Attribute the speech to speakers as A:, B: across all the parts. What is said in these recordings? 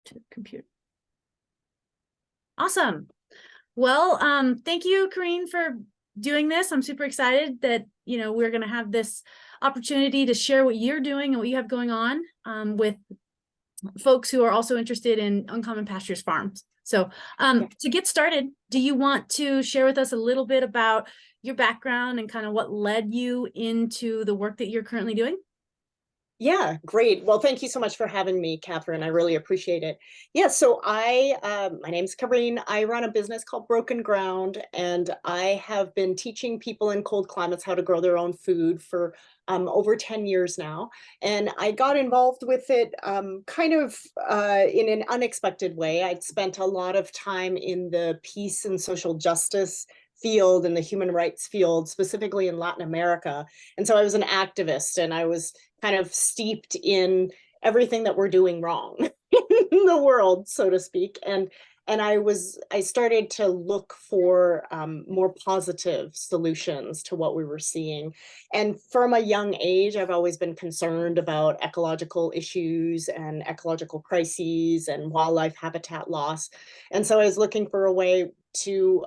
A: to the computer. Awesome. Well, thank you, Kareen, for doing this. I'm super excited that, we're going to have this opportunity to share what you're doing and what you have going on with folks who are also interested in Uncommon Pastures Farms. So to get started, do you want to share with us a little bit about your background and kind of what led you into the work that you're currently doing?
B: Yeah, great. Well, thank you so much for having me, Catherine. I really appreciate it. Yeah, so my name's Kareen. I run a business called Broken Ground, and I have been teaching people in cold climates how to grow their own food for over 10 years now. And I got involved with it in an unexpected way. I'd spent a lot of time in the peace and social justice field and the human rights field, specifically in Latin America. And so I was an activist, and I was kind of steeped in everything that we're doing wrong in the world, so to speak. And I started to look for more positive solutions to what we were seeing. And from a young age, I've always been concerned about ecological issues and ecological crises and wildlife habitat loss. And so I was looking for a way to,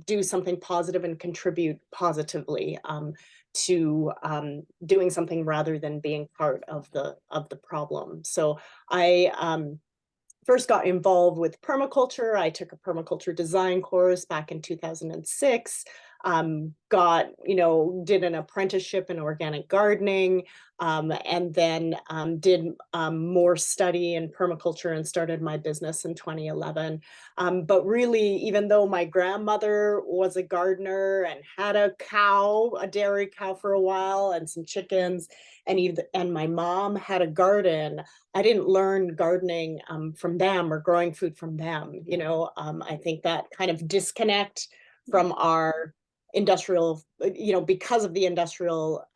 B: do something positive and contribute positively to doing something rather than being part of the problem. So I first got involved with permaculture. I took a permaculture design course back in 2006. Did an apprenticeship in organic gardening, and then did more study in permaculture and started my business in 2011. But really, even though my grandmother was a gardener and had a dairy cow for a while, and some chickens, and my mom had a garden, I didn't learn gardening from them or growing food from them. I think that kind of disconnect from our industrial, because of the industrial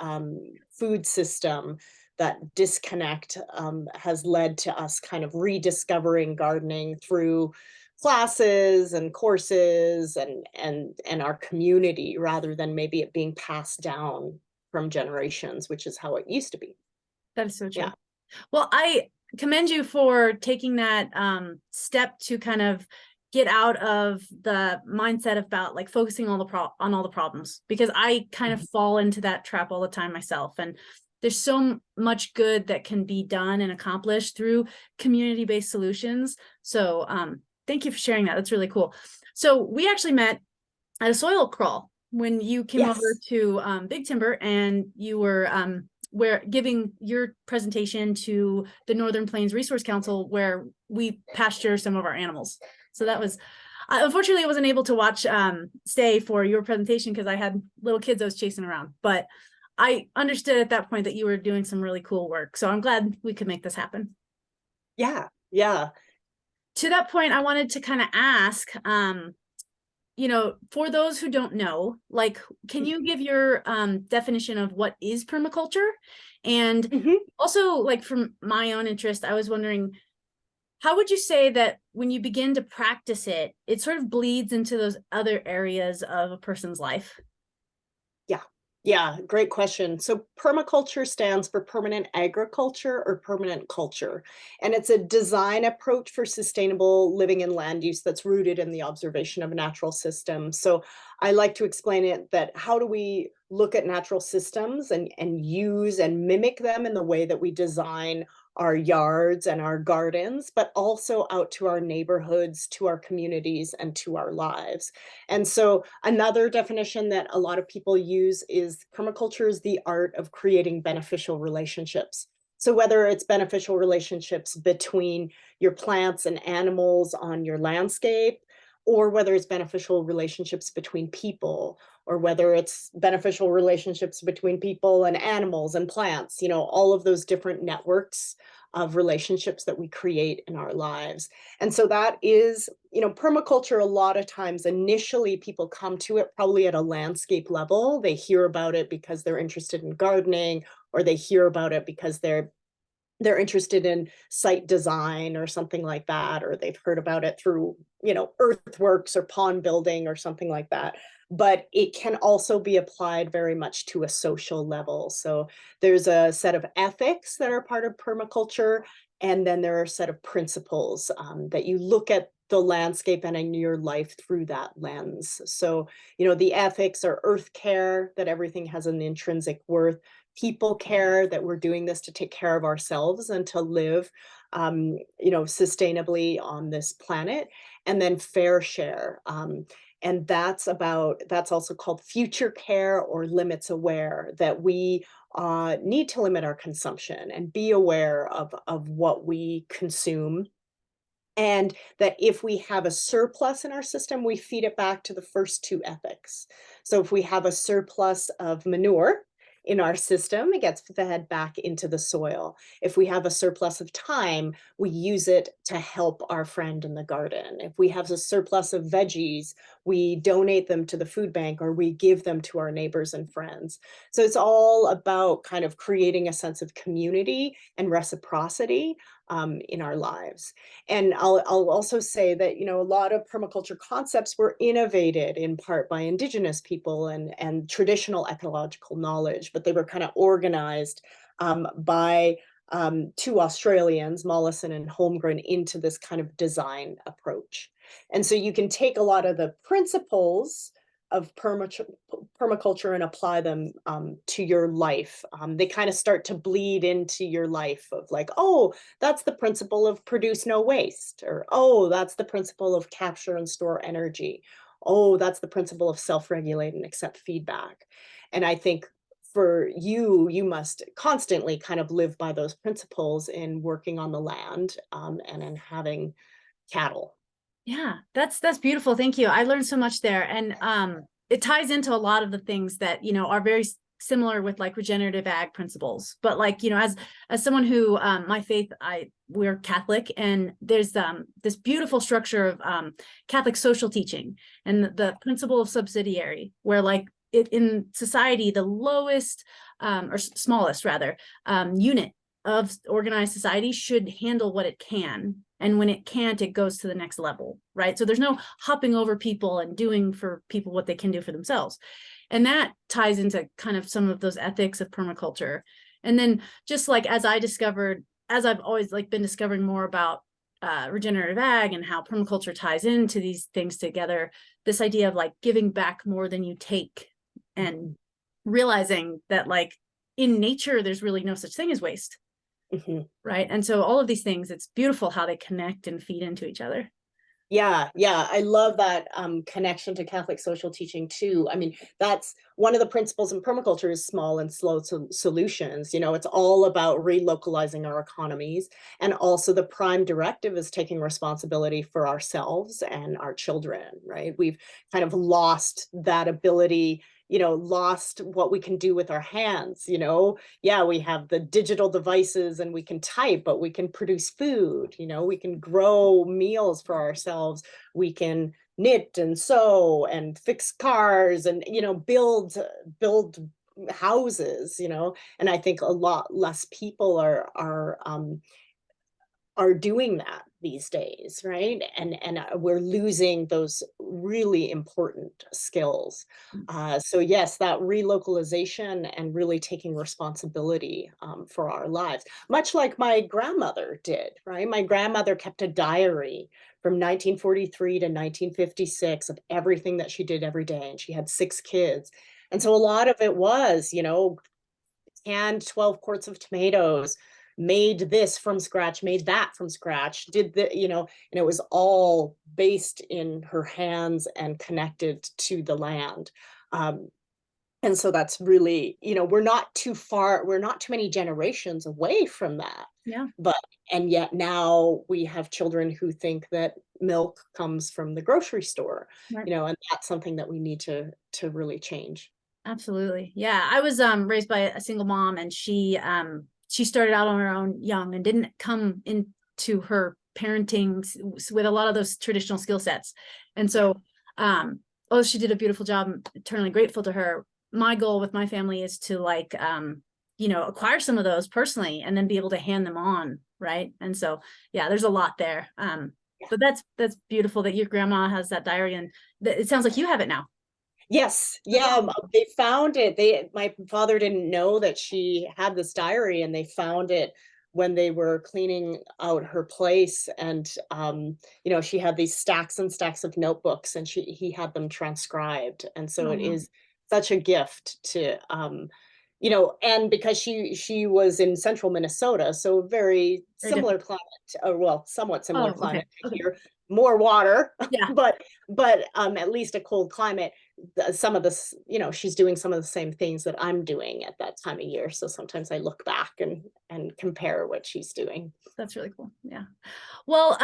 B: food system, that disconnect has led to us kind of rediscovering gardening through classes and courses and our community, rather than maybe it being passed down from generations, which is how it used to be.
A: That is so true.
B: Yeah.
A: Well, I commend you for taking that step to kind of get out of the mindset about like focusing on all the problems, because I kind of fall into that trap all the time myself. And there's so much good that can be done and accomplished through community-based solutions. So thank you for sharing that. That's really cool. So we actually met at a soil crawl when you came over to Big Timber, and you were giving your presentation to the Northern Plains Resource Council, where we pasture some of our animals. So that was, unfortunately, I wasn't able to stay for your presentation because I had little kids I was chasing around. But I understood at that point that you were doing some really cool work. So I'm glad we could make this happen.
B: Yeah, yeah.
A: To that point, I wanted to kind of ask, for those who don't know, like, can you give your definition of what is permaculture? And also, like, from my own interest, I was wondering, how would you say that when you begin to practice it, it sort of bleeds into those other areas of a person's life?
B: Yeah, great question. So permaculture stands for permanent agriculture or permanent culture. And it's a design approach for sustainable living and land use that's rooted in the observation of natural systems. So I like to explain it that how do we look at natural systems and use and mimic them in the way that we design our yards and our gardens, but also out to our neighborhoods, to our communities, and to our lives. And so another definition that a lot of people use is permaculture is the art of creating beneficial relationships. So whether it's beneficial relationships between your plants and animals on your landscape, or whether it's beneficial relationships between people, or whether it's beneficial relationships between people and animals and plants, all of those different networks of relationships that we create in our lives. And so that is, permaculture, a lot of times initially people come to it probably at a landscape level. They hear about it because they're interested in gardening, or they hear about it because they're interested in site design or something like that, or they've heard about it through, earthworks or pond building or something like that. But it can also be applied very much to a social level. So there's a set of ethics that are part of permaculture, And then there are a set of principles that you look at the landscape and in your life through that lens. So, the ethics are earth care, that everything has an intrinsic worth, people care, that we're doing this to take care of ourselves and to live, sustainably on this planet, and then fair share. And that's also called future care or limits aware, that we need to limit our consumption and be aware of what we consume. And that if we have a surplus in our system, we feed it back to the first two ethics. So if we have a surplus of manure in our system, it gets fed back into the soil. If we have a surplus of time, we use it to help our friend in the garden. If we have a surplus of veggies, we donate them to the food bank or we give them to our neighbors and friends. So it's all about kind of creating a sense of community and reciprocity in our lives. And I'll also say that, a lot of permaculture concepts were innovated in part by Indigenous people and traditional ecological knowledge, but they were kind of organized by two Australians, Mollison and Holmgren, into this kind of design approach. And so you can take a lot of the principles of permaculture and apply them to your life. They kind of start to bleed into your life of like, oh, that's the principle of produce no waste, or oh, that's the principle of capture and store energy. Oh, that's the principle of self-regulate and accept feedback. And I think for you, you must constantly kind of live by those principles in working on the land and in having cattle.
A: Yeah, that's beautiful. Thank you. I learned so much there. And it ties into a lot of the things that, are very similar with like regenerative ag principles. But like, as someone who my faith, we're Catholic, and there's this beautiful structure of Catholic social teaching and the principle of subsidiary, where like in society, the lowest or smallest rather unit of organized society should handle what it can. And when it can't, it goes to the next level, right? So there's no hopping over people and doing for people what they can do for themselves. And that ties into kind of some of those ethics of permaculture. And then just like as I've always like been discovering more about regenerative ag and how permaculture ties into these things together, this idea of like giving back more than you take and realizing that like in nature, there's really no such thing as waste.
B: Mm-hmm.
A: Right. And so all of these things, it's beautiful how they connect and feed into each other.
B: Yeah, I love that connection to Catholic social teaching too. I mean, that's one of the principles in permaculture is small and slow solutions. It's all about relocalizing our economies. And also the prime directive is taking responsibility for ourselves and our children, right? We've kind of lost that ability, lost what we can do with our hands. Yeah, we have the digital devices and we can type, but we can produce food, we can grow meals for ourselves. We can knit and sew and fix cars and, build houses, and I think a lot less people are doing that these days, right? And we're losing those really important skills. So yes, that relocalization and really taking responsibility for our lives, much like my grandmother did, right? My grandmother kept a diary from 1943 to 1956 of everything that she did every day, and she had 6 kids. And so a lot of it was, canned 12 quarts of tomatoes, made this from scratch, made that from scratch, did the, and it was all based in her hands and connected to the land. And so that's really, we're not too many generations away from that.
A: Yeah.
B: And yet now we have children who think that milk comes from the grocery store,
A: Right.
B: and that's something that we need to really change.
A: Absolutely. Yeah. I was raised by a single mom, and she started out on her own young and didn't come into her parenting with a lot of those traditional skill sets. And so she did a beautiful job. I'm eternally grateful to her. My goal with my family is to like acquire some of those personally and then be able to hand them on, right? And so yeah, there's a lot there. But that's beautiful that your grandma has that diary, and it sounds like you have it now.
B: Yes. Yeah. They found it. My father didn't know that she had this diary, and they found it when they were cleaning out her place, and you know, she had these stacks and stacks of notebooks, and he had them transcribed, and so
A: Oh,
B: it
A: wow.
B: is such a gift to you know, and because she was in central Minnesota, so very
A: Very
B: similar
A: different.
B: climate, well, somewhat similar
A: Oh, okay.
B: climate to
A: Okay.
B: here, more water,
A: Yeah,
B: but at least a cold climate. Some of this, you know, she's doing some of the same things that I'm doing at that time of year. So sometimes I look back and compare what she's doing.
A: that's really cool. Yeah. Well,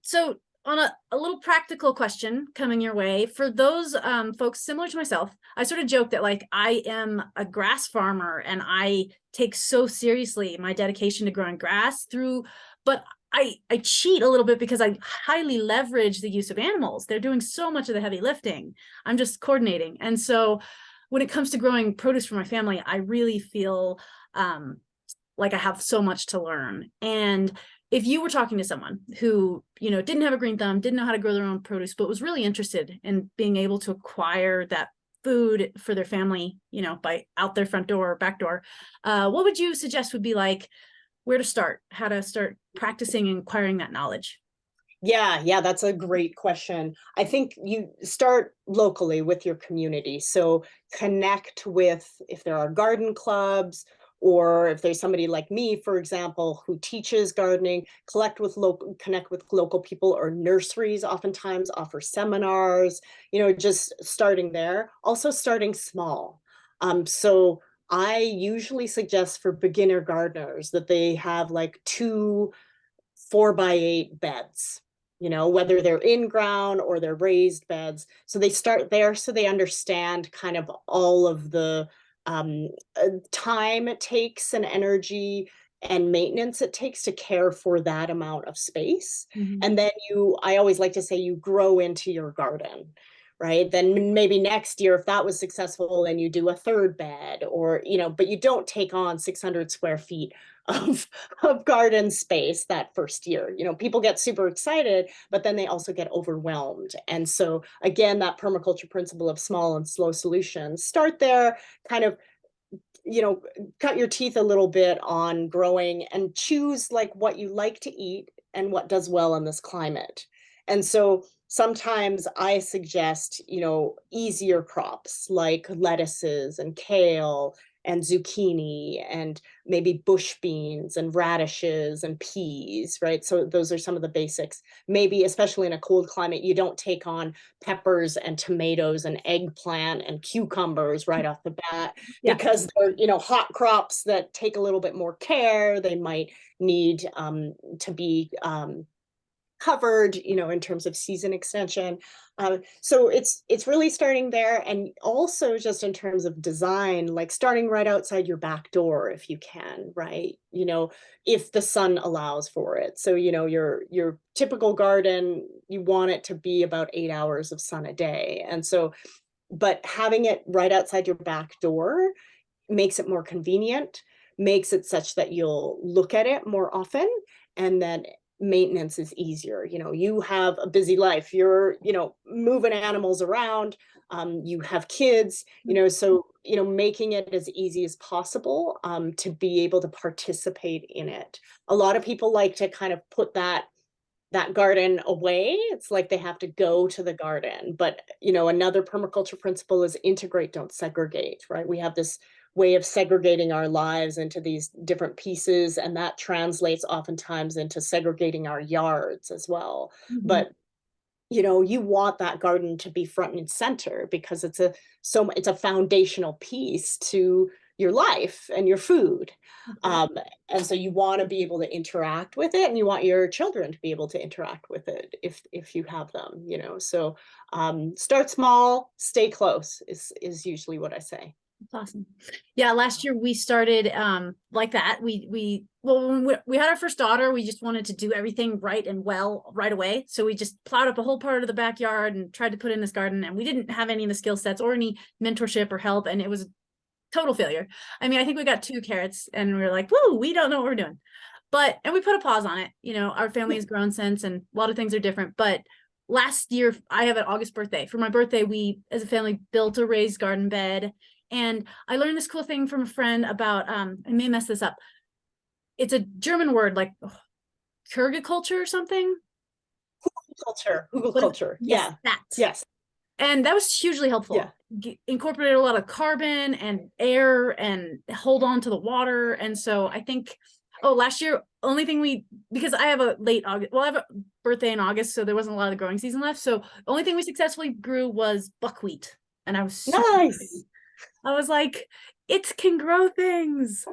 A: so on a little practical question coming your way, for those folks similar to myself, I sort of joke that like I am a grass farmer and I take so seriously my dedication to growing grass through, but I cheat a little bit because I highly leverage the use of animals. They're doing so much of the heavy lifting. I'm just coordinating. And so when it comes to growing produce for my family, I really feel like I have so much to learn. And if you were talking to someone who, you know, didn't have a green thumb, didn't know how to grow their own produce, but was really interested in being able to acquire that food for their family, you know, by out their front door or back door, what would you suggest would be like where to start, how to start practicing and acquiring that knowledge?
B: Yeah, that's a great question. I think you start locally with your community. So connect with, if there are garden clubs, or if there's somebody like me, for example, who teaches gardening, connect with local people, or nurseries oftentimes offer seminars, you know, just starting there. Also starting small. So I usually suggest for beginner gardeners that they have like 2 4x8 beds, you know, whether they're in ground or they're raised beds. So they start there so they understand kind of all of the time it takes and energy and maintenance it takes to care for that amount of space.
A: Mhm.
B: And then I always like to say, you grow into your garden, right? Then maybe next year, if that was successful, then you do a third bed, or, you know, but you don't take on 600 square feet of garden space that first year. You know, people get super excited, but then they also get overwhelmed. And so again, that permaculture principle of small and slow solutions, start there, kind of, you know, cut your teeth a little bit on growing, and choose like what you like to eat and what does well in this climate. And so sometimes I suggest, you know, easier crops like lettuces and kale and zucchini, and maybe bush beans and radishes and peas, right? So those are some of the basics. Maybe, especially in a cold climate, you don't take on peppers and tomatoes and eggplant and cucumbers right off the bat,
A: Yeah.
B: because they're, you know, hot crops that take a little bit more care. They might need to be covered, you know, in terms of season extension. So it's really starting there, and also just in terms of design, like starting right outside your back door if you can, right? You know, if the sun allows for it. So, you know, your typical garden, you want it to be about 8 hours of sun a day, and so, but having it right outside your back door makes it more convenient, makes it such that you'll look at it more often, and then maintenance is easier. You know, you have a busy life, you're, you know, moving animals around, you have kids, you know, so, you know, making it as easy as possible to be able to participate in it. A lot of people like to kind of put that garden away. It's like they have to go to the garden. But, you know, another permaculture principle is integrate, don't segregate, right? We have this way of segregating our lives into these different pieces, and that translates oftentimes into segregating our yards as well.
A: Mhm.
B: But, you know, you want that garden to be front and center, because it's a foundational piece to your life and your food.
A: Great.
B: um, and so you want to be able to interact with it, and you want your children to be able to interact with it if you have them, you know. So start small, stay close is usually what I say.
A: That's awesome. Yeah, last year we started like that. Well, when we had our first daughter, we just wanted to do everything right and well right away. So we just plowed up a whole part of the backyard and tried to put in this garden, and we didn't have any of the skill sets or any mentorship or help, and it was a total failure. I mean, I think we got 2 carrots and we were like, woo, we don't know what we're doing. But and we put a pause on it. You know, our family has grown since, and a lot of things are different. But last year, I have an August birthday. For my birthday, we as a family built a raised garden bed. And I learned this cool thing from a friend about I may mess this up. it's a German word, like Kurgaculture or something.
B: Culture, Google
A: But
B: culture.
A: yes,
B: Yeah.
A: that.
B: Yes.
A: And that was hugely
B: Yeah.
A: helpful. Incorporated a lot of carbon and air and hold on to the water. And so I think, oh, last year, only thing because I have a late August, well, I have a birthday in August, so there wasn't a lot of the growing season left. So the only thing we successfully grew was buckwheat. And I was super
B: Nice.
A: happy. I was like, it can grow things.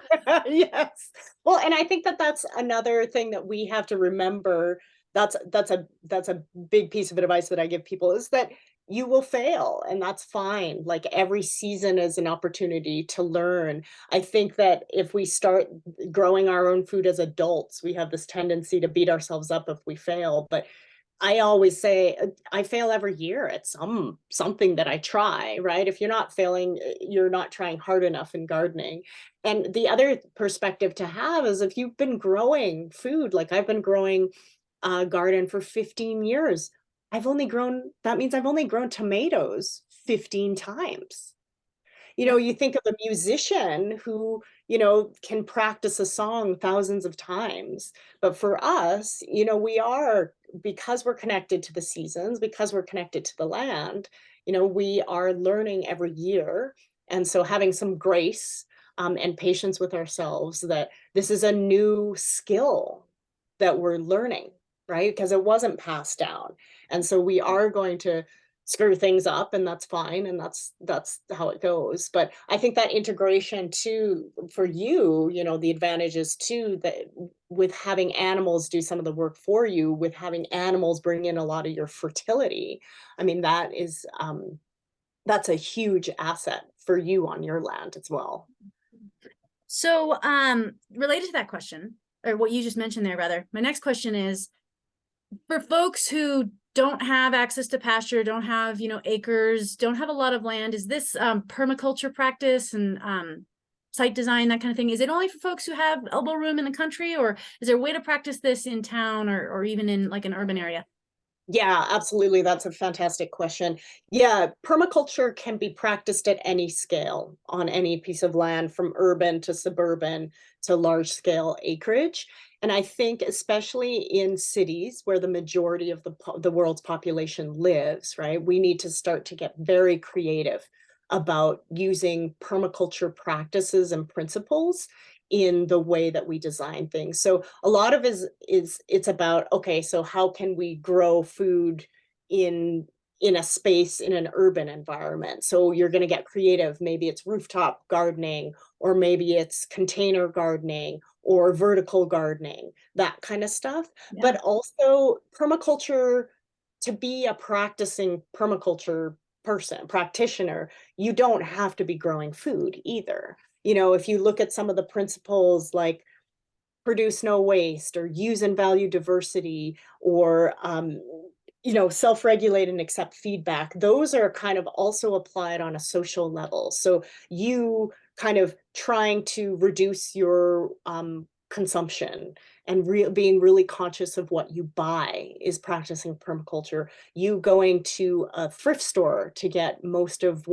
B: Yes. Well, and I think that that's another thing that we have to remember. That's a big piece of advice that I give people is that you will fail and that's fine. Like every season is an opportunity to learn. I think that if we start growing our own food as adults, we have this tendency to beat ourselves up if we fail, but I always say I fail every year at something that I try, right? If you're not failing, you're not trying hard enough in gardening. And the other perspective to have is if you've been growing food, like I've been growing a garden for 15 years, that means I've only grown tomatoes 15 times. You know,
A: Yeah.
B: you think of a musician who, can practice a song thousands of times. But for us, because we're connected to the seasons, because we're connected to the land, we are learning every year. And so having some grace and patience with ourselves that this is a new skill that we're learning, right? Because it wasn't passed down. And so we are going to screw things up and that's fine and that's how it goes, but I think that integration too for you, the advantage is too that with having animals do some of the work for you, with having animals bring in a lot of your fertility. I mean that's a huge asset for you on your land as well.
A: So related to that question, or what you just mentioned there, rather, my next question is, for folks who don't have access to pasture, don't have, acres, don't have a lot of land, is this permaculture practice and site design, that kind of thing, is it only for folks who have elbow room in the country, or is there a way to practice this in town or even in like an urban area?
B: Yeah, absolutely. That's a fantastic question. Yeah, permaculture can be practiced at any scale on any piece of land, from urban to suburban to large scale acreage. And I think especially in cities where the majority of the world's population lives, right? We need to start to get very creative about using permaculture practices and principles in the way that we design things. So a lot of is it's about, okay, so how can we grow food in in a space in an urban environment? So you're going to get creative. Maybe it's rooftop gardening, or maybe it's container gardening or vertical gardening, that kind of stuff.
A: Yeah.
B: But also permaculture, to be a practicing permaculture practitioner, you don't have to be growing food either. If you look at some of the principles like produce no waste or use and value diversity or self-regulate and accept feedback, those are kind of also applied on a social level. So you kind of trying to reduce your consumption and being really conscious of what you buy is practicing permaculture. You going to a thrift store to get most of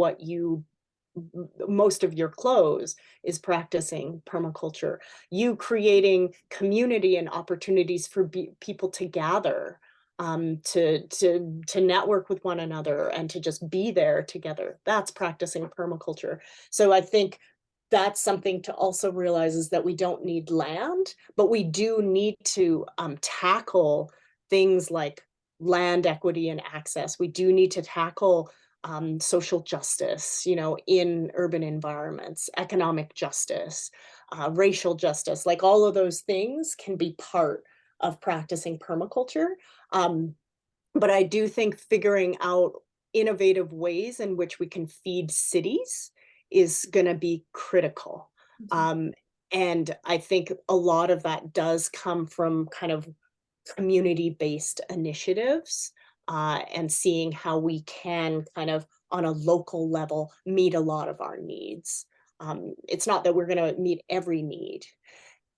B: your clothes is practicing permaculture. You creating community and opportunities for people to gather, to network with one another and to just be there together. That's practicing permaculture. So I think that's something to also realize, is that we don't need land, but we do need to tackle things like land equity and access. We do need to tackle social justice, in urban environments, economic justice, racial justice, like all of those things can be part of practicing permaculture. Um, but I do think figuring out innovative ways in which we can feed cities is going to be critical. Um, and I think a lot of that does come from kind of community-based initiatives, and seeing how we can kind of on a local level meet a lot of our needs. It's not that we're going to meet every need.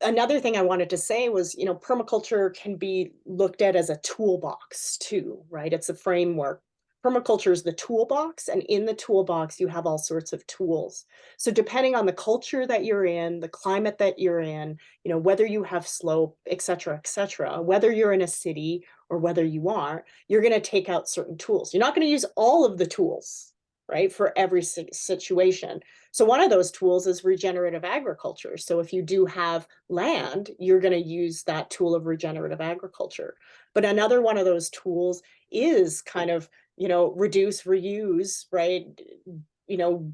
B: Another thing I wanted to say was, permaculture can be looked at as a toolbox too, right? It's a framework permaculture is the toolbox, and in the toolbox, you have all sorts of tools. So depending on the culture that you're in, the climate that you're in, whether you have slope, et cetera, whether you're in a city or whether you aren't, you're going to take out certain tools. You're not going to use all of the tools, right, for every situation. So one of those tools is regenerative agriculture. So if you do have land, you're going to use that tool of regenerative agriculture. But another one of those tools is kind of, reduce, reuse, right?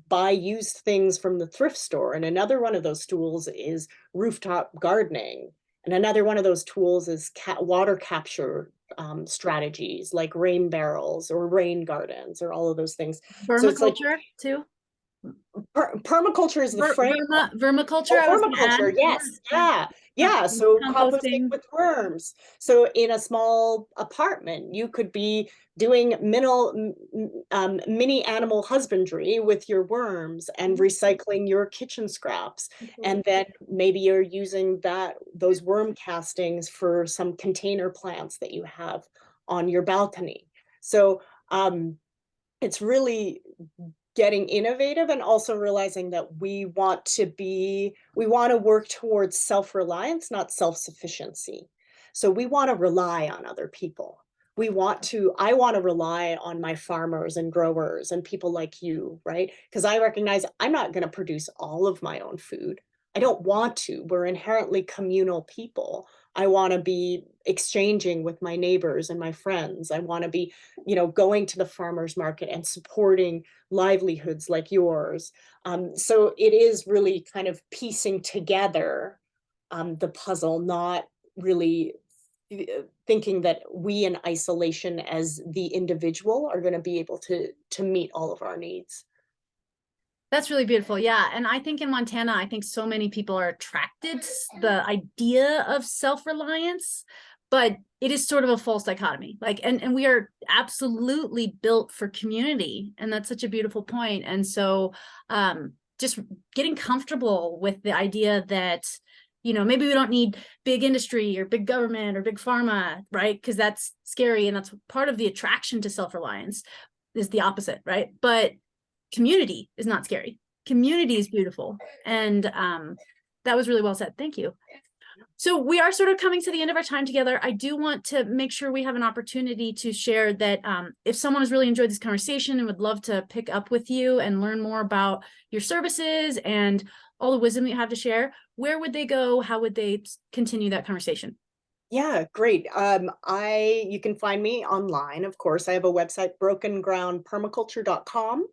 B: Buy used things from the thrift store. And another one of those tools is rooftop gardening. And another one of those tools is water capture strategies like rain barrels or rain gardens or all of those things. So it's like
A: Permaculture too.
B: permaculture is the frame.
A: Vermiculture, I was going to add.
B: Vermiculture, yes, yeah. So composting
A: Composting.
B: with worms. So in a small apartment, you could be doing mini animal husbandry with your worms and recycling your kitchen scraps. And then maybe you're using those worm castings for some container plants that you have on your balcony. So it's really getting innovative and also realizing that we want to work towards self-reliance, not self-sufficiency. So we want to rely on other people. I want to rely on my farmers and growers and people like you, right? Because I recognize I'm not going to produce all of my own food. I don't want to. We're inherently communal people. I want to be exchanging with my neighbors and my friends. I want to be, going to the farmers market and supporting livelihoods like yours. So it is really kind of piecing together the puzzle, not really thinking that we in isolation as the individual are going to be able to meet all of our needs.
A: That's really beautiful. Yeah. And I think in Montana, I think so many people are attracted to the idea of self-reliance, but it is sort of a false dichotomy. And we are absolutely built for community. And that's such a beautiful point. And so just getting comfortable with the idea that, maybe we don't need big industry or big government or big pharma, right? Because that's scary. And that's part of the attraction to self-reliance is the opposite, right? But community is not scary. Community is beautiful. And that was really well said. Thank you. So we are sort of coming to the end of our time together. I do want to make sure we have an opportunity to share that if someone has really enjoyed this conversation and would love to pick up with you and learn more about your services and all the wisdom that you have to share, where would they go? How would they continue that conversation?
B: Yeah, great. You can find me online, of course. I have a website, brokengroundpermaculture.com.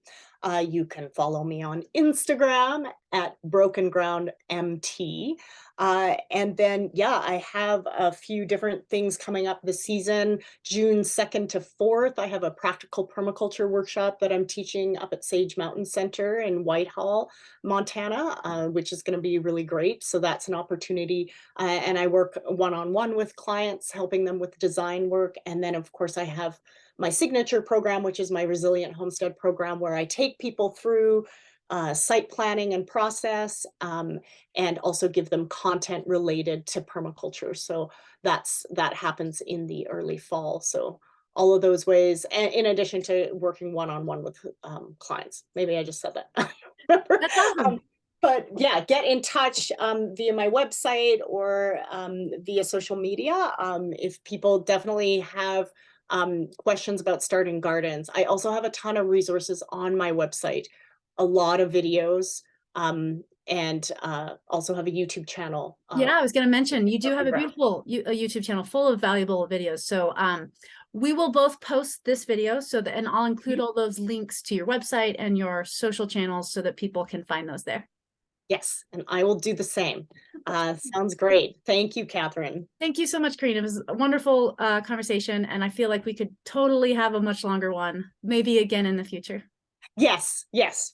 B: You can follow me on Instagram at brokengroundmt. And then, I have a few different things coming up this season. June 2nd to 4th, I have a practical permaculture workshop that I'm teaching up at Sage Mountain Center in Whitehall, Montana, which is going to be really great. So that's an opportunity. And I work one-on-one with clients, helping them with design work. And then, of course, I have my signature program, which is my Resilient Homestead program, where I take people through site planning and process, and also give them content related to permaculture. So that happens in the early fall. So all of those ways, and in addition to working one-on-one with clients. Maybe I just said that.
A: That's awesome.
B: But yeah, get in touch via my website or via social media. If people definitely have questions about starting gardens. I also have a ton of resources on my website, a lot of videos, and also have a YouTube channel.
A: Yeah, I was going to mention, you do have a beautiful YouTube channel full of valuable videos. So we will both post this video and I'll include all those links to your website and your social channels so that people can find those there.
B: Yes, and I will do the same. Sounds great. Thank you, Catherine.
A: Thank you so much, Kareen. It was a wonderful conversation, and I feel like we could totally have a much longer one, maybe again in the future.
B: Yes,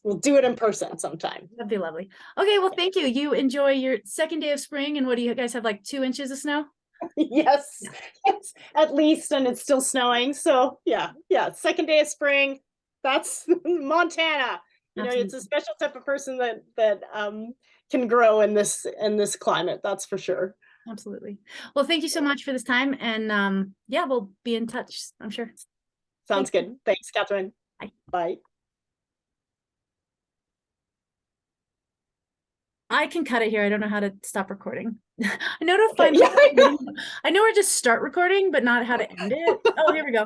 B: we'll do it in person sometime.
A: That'd be lovely. Okay, well, thank you. You enjoy your second day of spring, and what do you guys have, like 2 inches of snow?
B: Yes, at least, and it's still snowing. So yeah, second day of spring. That's Montana.
A: Absolutely.
B: It's a special type of person that can grow in this climate. That's for sure.
A: Absolutely. Well, thank you so much for this time, and we'll be in touch, I'm sure.
B: Sounds
A: Thank
B: good. Thanks, Catherine.
A: Bye.
B: Bye.
A: I can cut it here. I don't know how to stop recording. I know to
B: Okay.
A: find
B: Yeah, I know.
A: I know where to start recording, but not how to end it. Oh, here we go.